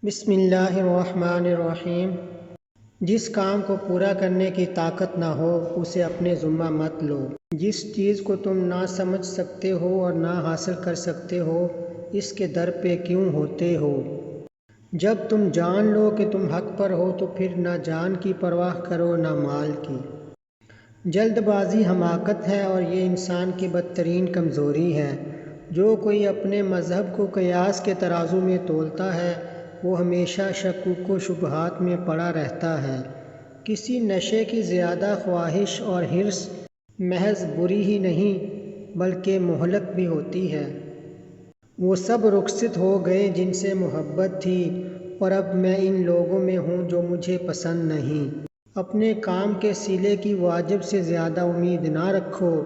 بسم اللہ الرحمن الرحیم۔ جس کام کو پورا کرنے کی طاقت نہ ہو اسے اپنے ذمہ مت لو۔ جس چیز کو تم نہ سمجھ سکتے ہو اور نہ حاصل کر سکتے ہو اس کے در پہ کیوں ہوتے ہو؟ جب تم جان لو کہ تم حق پر ہو تو پھر نہ جان کی پرواہ کرو نہ مال کی۔ جلد بازی حماقت ہے اور یہ انسان کی بدترین کمزوری ہے۔ جو کوئی اپنے مذہب کو قیاس کے ترازو میں تولتا ہے وہ ہمیشہ شکوک و شبہات میں پڑا رہتا ہے۔ کسی نشے کی زیادہ خواہش اور حرص محض بری ہی نہیں بلکہ مہلک بھی ہوتی ہے۔ وہ سب رخصت ہو گئے جن سے محبت تھی اور اب میں ان لوگوں میں ہوں جو مجھے پسند نہیں۔ اپنے کام کے صلے کی واجب سے زیادہ امید نہ رکھو۔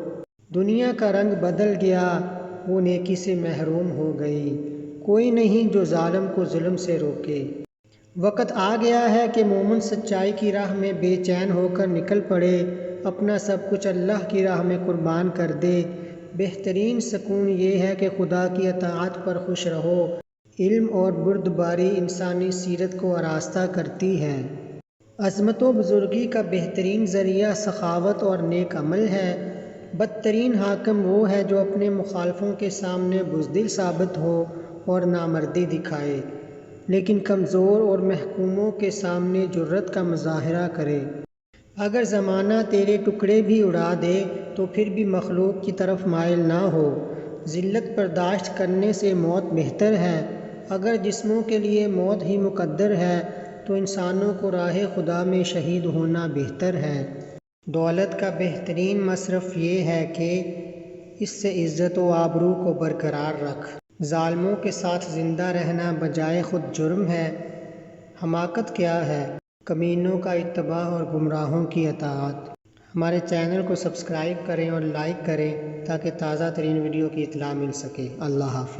دنیا کا رنگ بدل گیا، وہ نیکی سے محروم ہو گئی۔ کوئی نہیں جو ظالم کو ظلم سے روکے۔ وقت آ گیا ہے کہ مومن سچائی کی راہ میں بے چین ہو کر نکل پڑے، اپنا سب کچھ اللہ کی راہ میں قربان کر دے۔ بہترین سکون یہ ہے کہ خدا کی اطاعت پر خوش رہو۔ علم اور بردباری انسانی سیرت کو آراستہ کرتی ہے۔ عظمت و بزرگی کا بہترین ذریعہ سخاوت اور نیک عمل ہے۔ بدترین حاکم وہ ہے جو اپنے مخالفوں کے سامنے بزدل ثابت ہو اور نامردی دکھائے لیکن کمزور اور محکوموں کے سامنے جرأت کا مظاہرہ کرے۔ اگر زمانہ تیرے ٹکڑے بھی اڑا دے تو پھر بھی مخلوق کی طرف مائل نہ ہو۔ ذلت برداشت کرنے سے موت بہتر ہے۔ اگر جسموں کے لیے موت ہی مقدر ہے تو انسانوں کو راہ خدا میں شہید ہونا بہتر ہے۔ دولت کا بہترین مصرف یہ ہے کہ اس سے عزت و آبرو کو برقرار رکھ۔ ظالموں کے ساتھ زندہ رہنا بجائے خود جرم ہے۔ حماقت کیا ہے؟ کمینوں کا اتباع اور گمراہوں کی اطاعت۔ ہمارے چینل کو سبسکرائب کریں اور لائک کریں تاکہ تازہ ترین ویڈیو کی اطلاع مل سکے۔ اللہ حافظ۔